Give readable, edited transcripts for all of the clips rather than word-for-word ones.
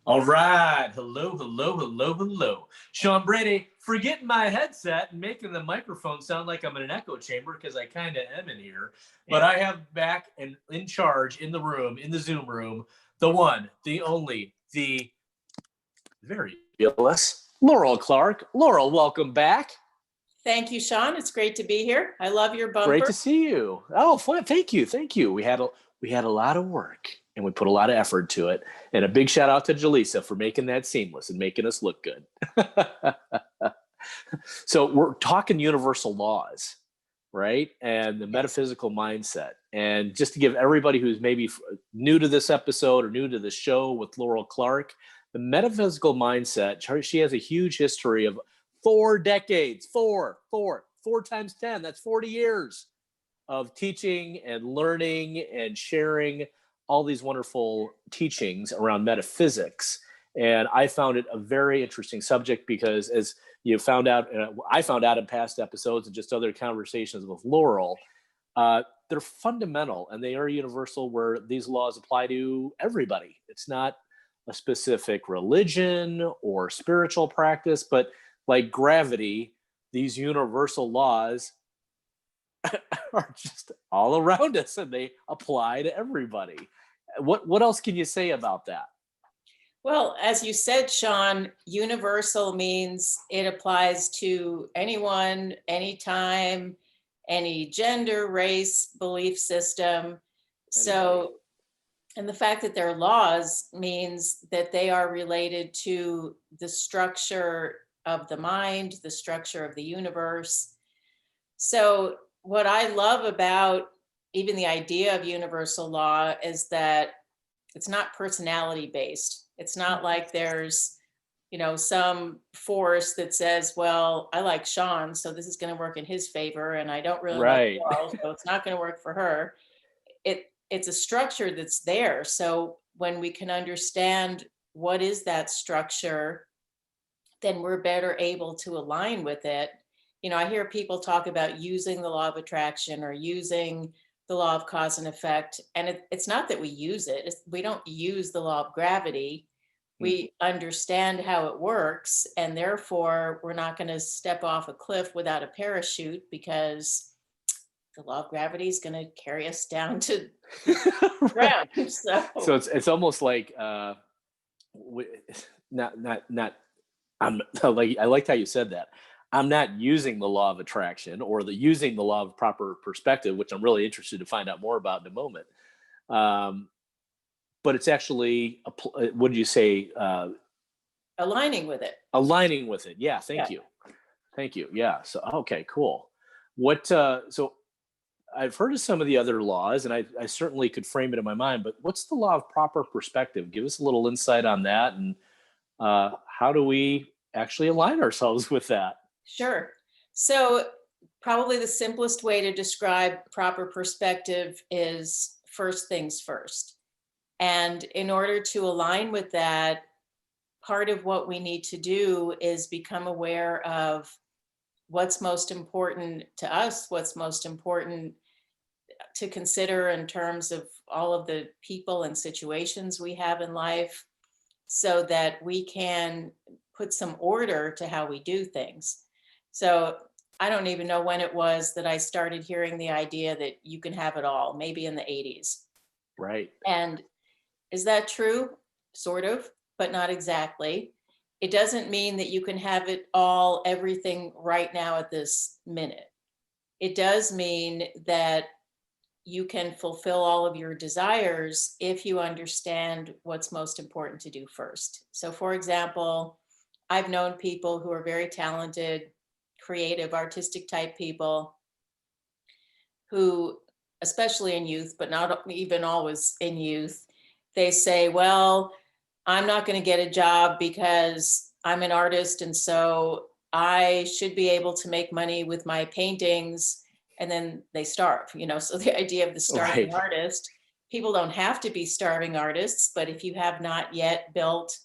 All right. Hello, hello, hello, hello. Sean Brady, forgetting my headset and making the microphone sound like I'm in an echo chamber because I kind of am in here. But I have back and in charge in the room, in the Zoom room, the one, the only, the very fabulous Laurel Clark. Laurel, welcome back. Thank you, Sean. It's great to be here. I love your bumper. Great to see you. Oh, thank you. Thank you. We had a lot of work and we put a lot of effort to it. And a big shout out to Jaleesa for making that seamless and making us look good. So we're talking universal laws, right? And the metaphysical mindset. And just to give everybody who's maybe new to this episode or new to the show with Laurel Clark, the metaphysical mindset, she has a huge history of 4 decades, four times 10, that's 40 years of teaching and learning and sharing all these wonderful teachings around metaphysics. And I found it a very interesting subject because, as you found out, I found out in past episodes and just other conversations with Laurel, they're fundamental and they are universal, where these laws apply to everybody. It's not a specific religion or spiritual practice, but like gravity, these universal laws are just all around us and they apply to everybody. What else can you say about that? Well, as you said, Sean, universal means it applies to anyone, anytime, any gender, race, belief system. So, and the fact that they're laws means that they are related to the structure of the mind, the structure of the universe. So what I love about even the idea of universal law is that it's not personality based. It's not like there's, some force that says, well, I like Sean, so this is going to work in his favor, and I don't really like Laurel, so it's not going to work for her. It's a structure that's there. So when we can understand what is that structure, then we're better able to align with it. I hear people talk about using the law of attraction or using the law of cause and effect. And it's not that we use it. We don't use the law of gravity. We understand how it works. And therefore, we're not going to step off a cliff without a parachute, because the law of gravity is going to carry us down to the ground. So it's almost like, I liked how you said that. I'm not using the law of attraction or using the law of proper perspective, which I'm really interested to find out more about in a moment. But it's actually, what did you say? Aligning with it. Aligning with it. Yeah. Thank you. Yeah. So, okay, cool. So I've heard of some of the other laws, and I certainly could frame it in my mind, but what's the law of proper perspective? Give us a little insight on that. And how do we actually align ourselves with that? Sure. So probably the simplest way to describe proper perspective is first things first. And in order to align with that, part of what we need to do is become aware of what's most important to us, what's most important to consider in terms of all of the people and situations we have in life, so that we can put some order to how we do things. So I don't even know when it was that I started hearing the idea that you can have it all, maybe in the 80s. Right. And is that true? Sort of, but not exactly. It doesn't mean that you can have it all, everything right now at this minute. It does mean that you can fulfill all of your desires if you understand what's most important to do first. So for example, I've known people who are very talented, creative, artistic type people who, especially in youth, but not even always in youth, they say, well, I'm not going to get a job because I'm an artist, and so I should be able to make money with my paintings, and then they starve, So the idea of the starving artist, people don't have to be starving artists, but if you have not yet built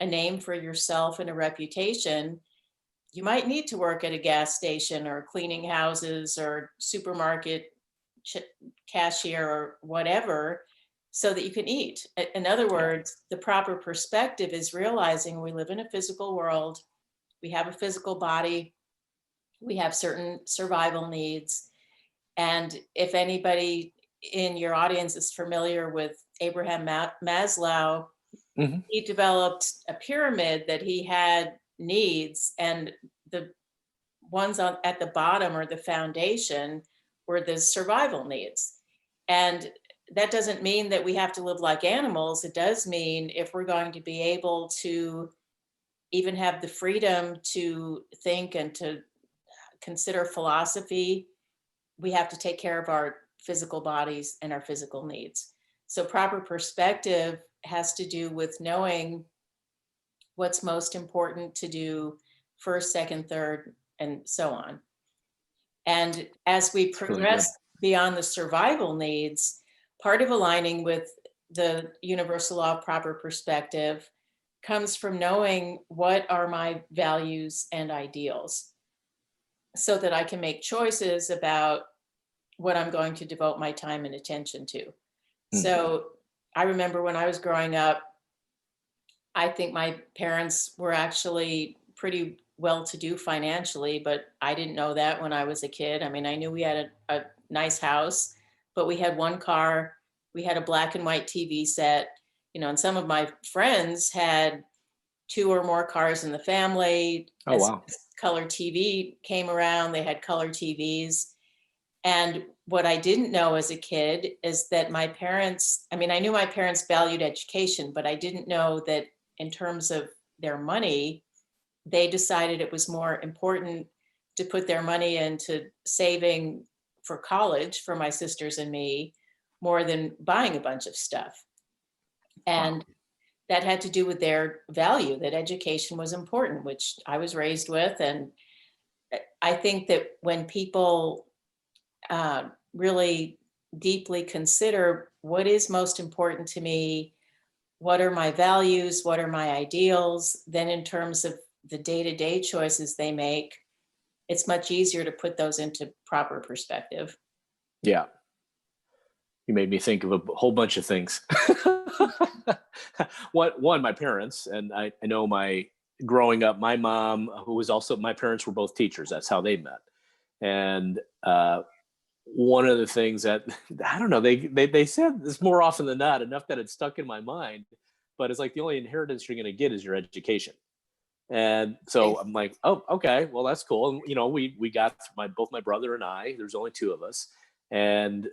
a name for yourself and a reputation, you might need to work at a gas station or cleaning houses or supermarket cashier or whatever so that you can eat. In other words, the proper perspective is realizing we live in a physical world, we have a physical body, we have certain survival needs. And if anybody in your audience is familiar with Abraham Maslow, Mhm. he developed a pyramid that he had needs, and the ones at the bottom, or the foundation, were the survival needs. And that doesn't mean that we have to live like animals. It does mean if we're going to be able to even have the freedom to think and to consider philosophy, we have to take care of our physical bodies and our physical needs. So proper perspective has to do with knowing what's most important to do first, second, third, and so on. And as we It's really good. progress beyond the survival needs, part of aligning with the universal law of proper perspective comes from knowing what are my values and ideals so that I can make choices about what I'm going to devote my time and attention to. Mm. So I remember when I was growing up, I think my parents were actually pretty well-to-do financially, but I didn't know that when I was a kid. I mean, I knew we had a nice house, but we had one car, we had a black and white TV set, and some of my friends had two or more cars in the family. Oh, As wow. color TV came around, they had color TVs. And what I didn't know as a kid is that my parents, I mean, I knew my parents valued education, but I didn't know that in terms of their money, they decided it was more important to put their money into saving for college for my sisters and me more than buying a bunch of stuff. Wow. And that had to do with their value that education was important, which I was raised with. And I think that when people really deeply consider what is most important to me, what are my values, what are my ideals, then in terms of the day-to-day choices they make, it's much easier to put those into proper perspective. Yeah. You made me think of a whole bunch of things. One, my parents, and I know growing up, my mom, who was also, my parents were both teachers. That's how they met. And one of the things that, I don't know, they said this more often than not, enough that it stuck in my mind, but it's like the only inheritance you're going to get is your education. And so I'm like, oh, okay, well, that's cool. And, we got both my brother and I, there's only two of us. And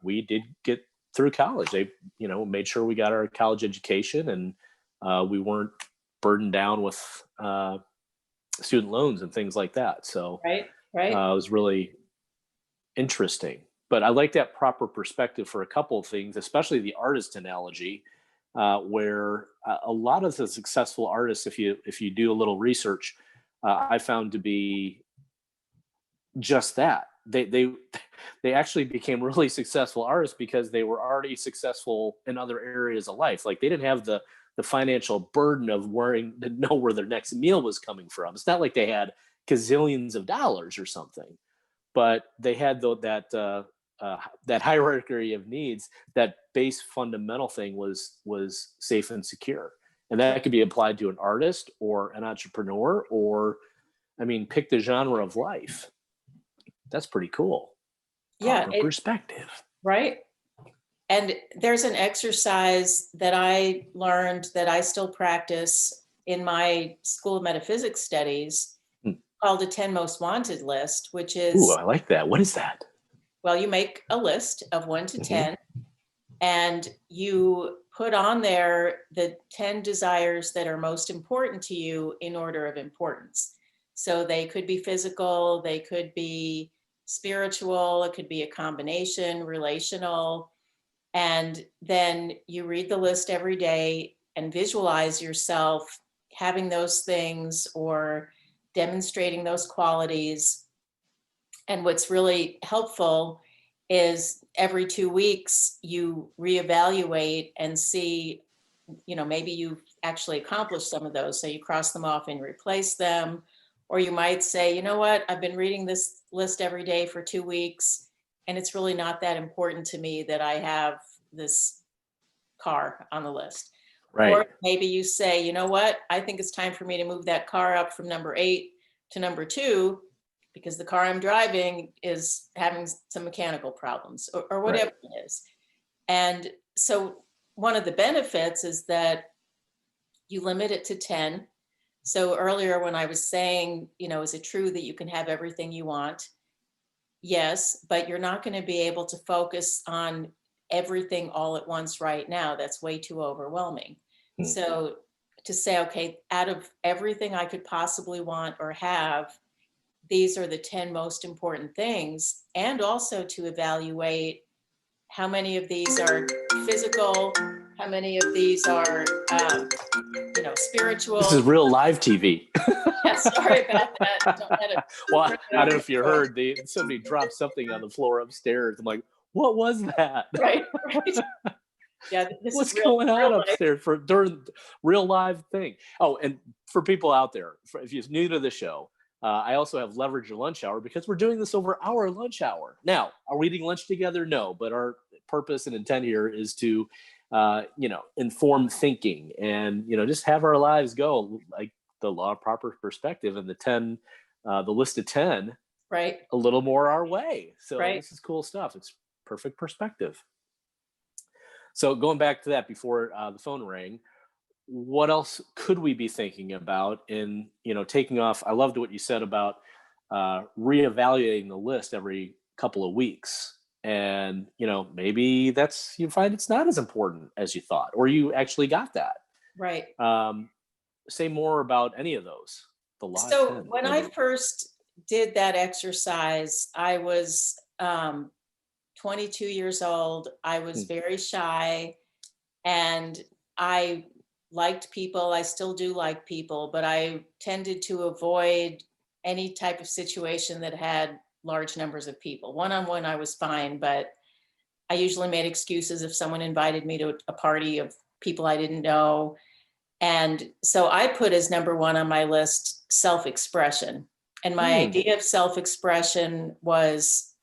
we did get through college. They, made sure we got our college education, and we weren't burdened down with student loans and things like that. So Right. it was really interesting. But I like that proper perspective for a couple of things, especially the artist analogy, where a lot of the successful artists, if you do a little research, I found to be just that. They actually became really successful artists because they were already successful in other areas of life. Like they didn't have the financial burden of worrying to know where their next meal was coming from. It's not like they had gazillions of dollars or something, but they had that hierarchy of needs. That base fundamental thing was safe and secure, and that could be applied to an artist or an entrepreneur, or pick the genre of life. That's pretty cool. Yeah. Proper perspective. Right. And there's an exercise that I learned that I still practice in my School of Metaphysics studies Hmm. called a 10 Most Wanted list, which Ooh, is, I like that. What is that? well, you make a list of 1 to Mhm. 10, and you put on there the 10 desires that are most important to you in order of importance. So they could be physical, they could be spiritual, it could be a combination, relational. And then you read the list every day and visualize yourself having those things or demonstrating those qualities. And what's really helpful is every 2 weeks you reevaluate and see, maybe you've actually accomplished some of those. So you cross them off and replace them, Or you might say, you know what, I've been reading this list every day for 2 weeks, and it's really not that important to me that I have this car on the list. Right. Or maybe you say, you know what, I think it's time for me to move that car up from number 8 to number 2 because the car I'm driving is having some mechanical problems or whatever it is. And so one of the benefits is that you limit it to 10. So earlier when I was saying, is it true that you can have everything you want? Yes, but you're not going to be able to focus on everything all at once right now. That's way too overwhelming. Hmm. So to say, okay, out of everything I could possibly want or have, these are the 10 most important things, and also to evaluate how many of these are physical, how many of these are, spiritual. This is real live TV. Yeah, sorry about that. Don't let it Well, I don't know if you heard, somebody dropped something on the floor upstairs. I'm like, what was that? Right. Yeah, what's going on upstairs during real live thing? Oh, and for people out there, if you're new to the show, I also have Leverage Your Lunch Hour because we're doing this over our lunch hour. Now, are we eating lunch together? No, but our purpose and intent here is to, inform thinking and, just have our lives go like the law of proper perspective and the list of 10, right, a little more our way. So right. This is cool stuff. It's perfect perspective. So going back to that before the phone rang, what else could we be thinking about in, taking off? I loved what you said about reevaluating the list every couple of weeks. And, maybe you find it's not as important as you thought, or you actually got that. Right. Say more about any of those. So when I first did that exercise, I was 22 years old. I was very shy and I liked people. I still do like people, but I tended to avoid any type of situation that had large numbers of people. One-on-one, I was fine, but I usually made excuses if someone invited me to a party of people I didn't know. And so I put as number 1 on my list, self-expression. And my idea of self-expression was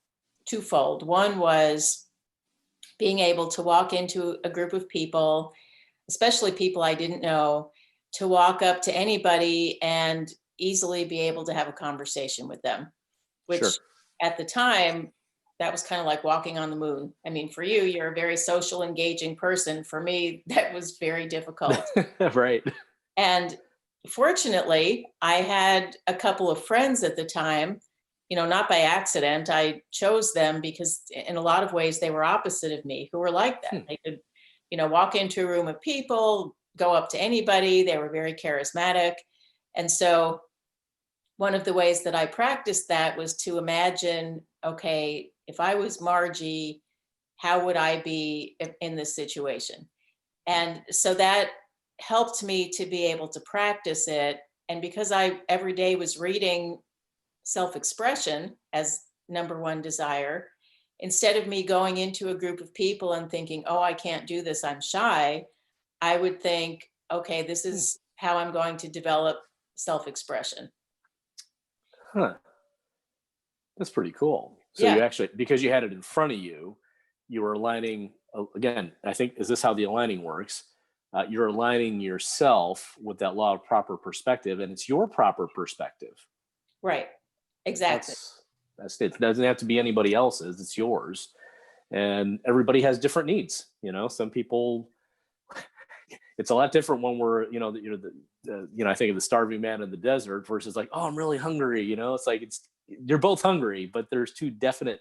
twofold. One was being able to walk into a group of people, especially people I didn't know, to walk up to anybody and easily be able to have a conversation with them, which at the time, that was kind of like walking on the moon. I mean, for you, you're a very social, engaging person. For me, that was very difficult. Right. And fortunately, I had a couple of friends at the time, not by accident. I chose them because in a lot of ways they were opposite of me, who were like that. They could, walk into a room of people, go up to anybody. They were very charismatic. And so one of the ways that I practiced that was to imagine, okay, if I was Margie, how would I be in this situation? And so that helped me to be able to practice it. And because I every day was reading self-expression as number 1 desire, instead of me going into a group of people and thinking, oh, I can't do this, I'm shy, I would think, okay, this is how I'm going to develop self-expression. Huh. That's pretty cool. So you actually, because you had it in front of you, you were aligning, again, I think, is this how the aligning works? You're aligning yourself with that law of proper perspective, and it's your proper perspective. Right. Exactly. That's it. It doesn't have to be anybody else's. It's yours. And everybody has different needs. Some people, it's a lot different when we're, I think of the starving man in the desert versus like, oh, I'm really hungry. It's like, you're both hungry, but there's two different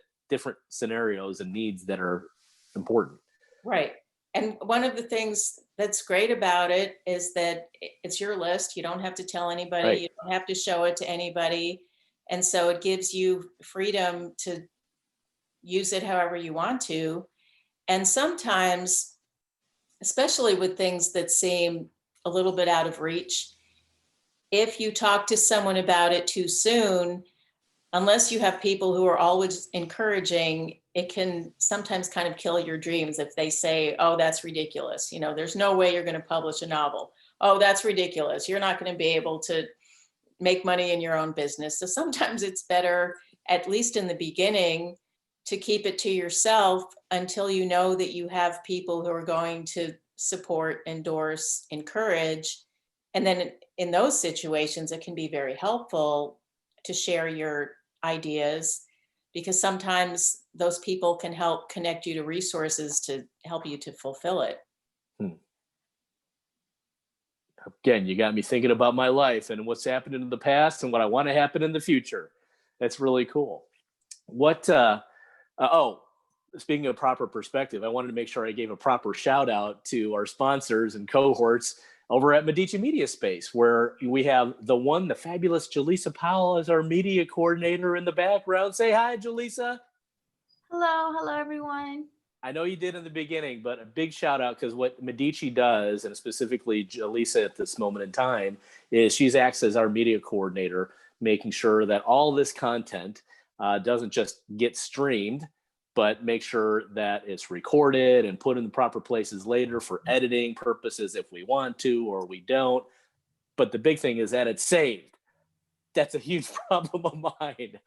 scenarios and needs that are important. Right. And one of the things that's great about it is that it's your list. You don't have to tell anybody. Right. You don't have to show it to anybody. And so it gives you freedom to use it however you want to. And sometimes, especially with things that seem a little bit out of reach, if you talk to someone about it too soon, unless you have people who are always encouraging, it can sometimes kind of kill your dreams if they say, oh, that's ridiculous. There's no way you're going to publish a novel. Oh, that's ridiculous. You're not going to be able to make money in your own business. So sometimes it's better, at least in the beginning, to keep it to yourself until you know that you have people who are going to support, endorse, encourage. And then in those situations, it can be very helpful to share your ideas, because sometimes those people can help connect you to resources to help you to fulfill it. Again, you got me thinking about my life and what's happened in the past and what I want to happen in the future. That's really cool. Speaking of proper perspective, I wanted to make sure I gave a proper shout out to our sponsors and cohorts over at Medici Media Space, where we have the fabulous Jaleesa Powell as our media coordinator in the background. Say hi, Jaleesa. Hello, everyone. I know you did in the beginning, but a big shout out, because what Medici does, and specifically Jaleesa at this moment in time, is she's acts as our media coordinator, making sure that all this content doesn't just get streamed, but make sure that it's recorded and put in the proper places later for editing purposes if we want to or we don't. But the big thing is that it's saved. That's a huge problem of mine.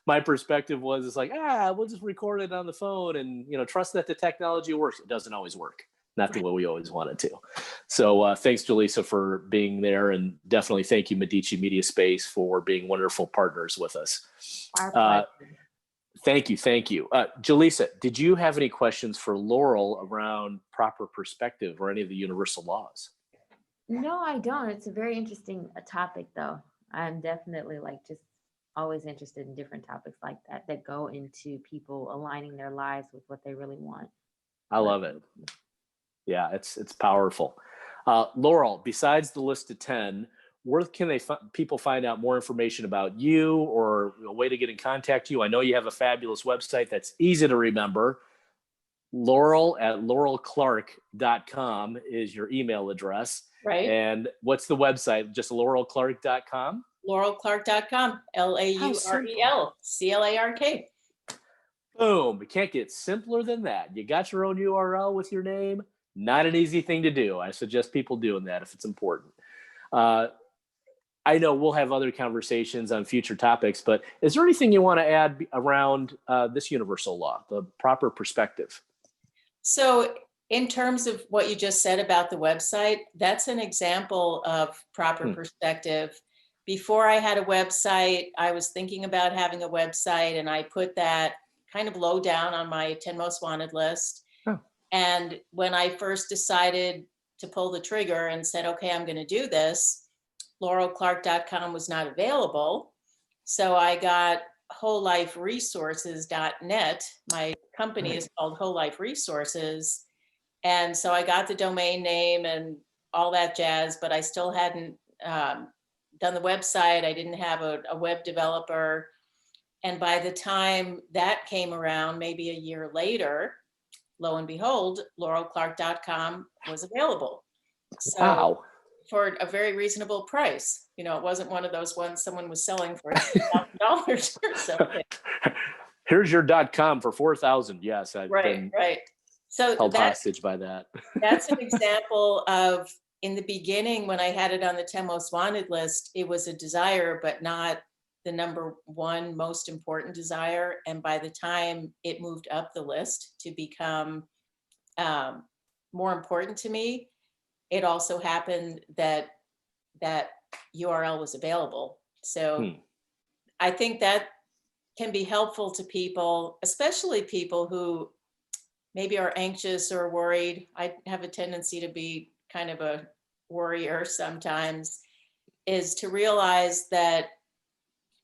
My perspective was, it's like, we'll just record it on the phone and, trust that the technology works. It doesn't always work. Not the way we always want it to. So thanks, Jaleesa, for being there. And definitely thank you, Medici Media Space, for being wonderful partners with us. Our pleasure. Thank you. Jaleesa, did you have any questions for Laurel around proper perspective or any of the universal laws? No, I don't. It's a very interesting topic, though. I'm definitely just always interested in different topics like that go into people aligning their lives with what they really want. I love it. Yeah, it's powerful. Laurel, besides the list of 10, where can people find out more information about you or a way to get in contact with you? I know you have a fabulous website that's easy to remember. Laurel at laurelclark.com is your email address. Right. And what's the website? Just laurelclark.com? LaurelClark.com, LaurelClark. Boom. It can't get simpler than that. You got your own URL with your name. Not an easy thing to do. I suggest people doing that if it's important. I know we'll have other conversations on future topics, but is there anything you want to add around this universal law, the proper perspective? So in terms of what you just said about the website, that's an example of proper perspective. Before I had a website, I was thinking about having a website, and I put that kind of low down on my 10 most wanted list. Oh. And when I first decided to pull the trigger and said, okay, I'm going to do this, laurelclark.com was not available. So I got wholeliferesources.net. My company is called Whole Life Resources. And so I got the domain name and all that jazz, but I still hadn't done the website. I didn't have a web developer. And by the time that came around, maybe a year later, lo and behold, laurelclark.com was available. So Wow. For a very reasonable price. It wasn't one of those ones someone was selling for $1,000 or something. Here's your .com for $4,000. Yes, I've been So held hostage by that. That's an example of, in the beginning, when I had it on the 10 most wanted list, it was a desire, but not the number one most important desire. And by the time it moved up the list to become more important to me, it also happened that that URL was available. So I think that can be helpful to people, especially people who maybe are anxious or worried. I have a tendency to be kind of a worrier sometimes, is to realize that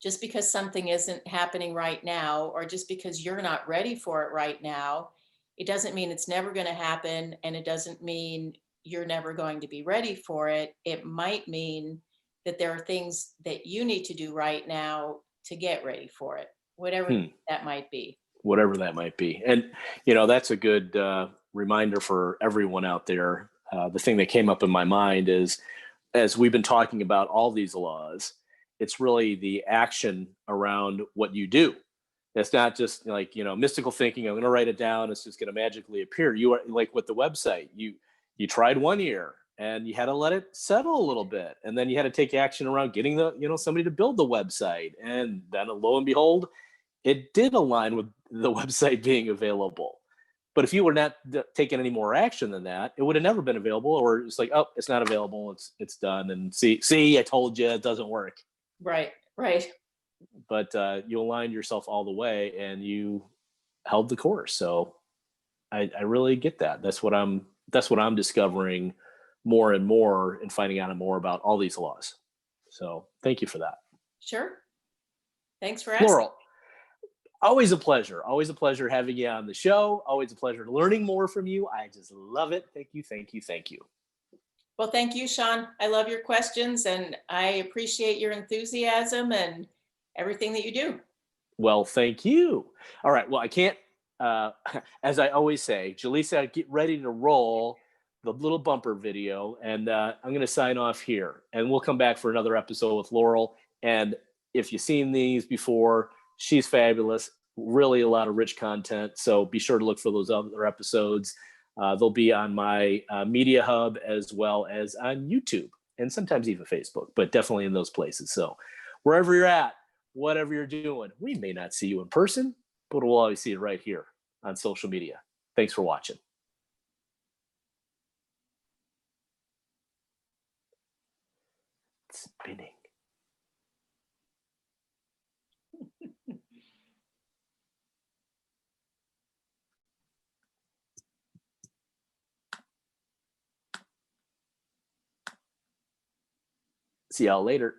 just because something isn't happening right now, or just because you're not ready for it right now, it doesn't mean it's never going to happen. And it doesn't mean you're never going to be ready for it. It might mean that there are things that you need to do right now to get ready for it, whatever that might be. Whatever that might be. And, that's a good reminder for everyone out there. The thing that came up in my mind is, as we've been talking about all these laws, it's really the action around what you do. It's not just mystical thinking. I'm going to write it down. It's just going to magically appear. You are like with the website, you tried 1 year and you had to let it settle a little bit, and then you had to take action around getting somebody to build the website, and then lo and behold, it did align with the website being available. But if you were not taking any more action than that, it would have never been available, or it's like, oh, it's not available, it's done, and see, I told you, it doesn't work. Right. But you aligned yourself all the way, and you held the course. So I really get that. That's what I'm discovering more and more, and finding out more about all these laws. So thank you for that. Sure. Thanks for asking. Laurel, always a pleasure having you on the show. Always a pleasure learning more from you. I just love it. Thank you. Well, thank you, Sean. I love your questions, and I appreciate your enthusiasm and everything that you do. Well, thank you. All right. Well, I can't, as I always say, Jaleesa, get ready to roll the little bumper video, and I'm going to sign off here, and we'll come back for another episode with Laurel. And if you've seen these before, she's fabulous. Really a lot of rich content. So be sure to look for those other episodes. They'll be on my media hub, as well as on YouTube, and sometimes even Facebook, but definitely in those places. So wherever you're at, whatever you're doing, we may not see you in person, but we'll always see you right here on social media. Thanks for watching. Spinning. See y'all later.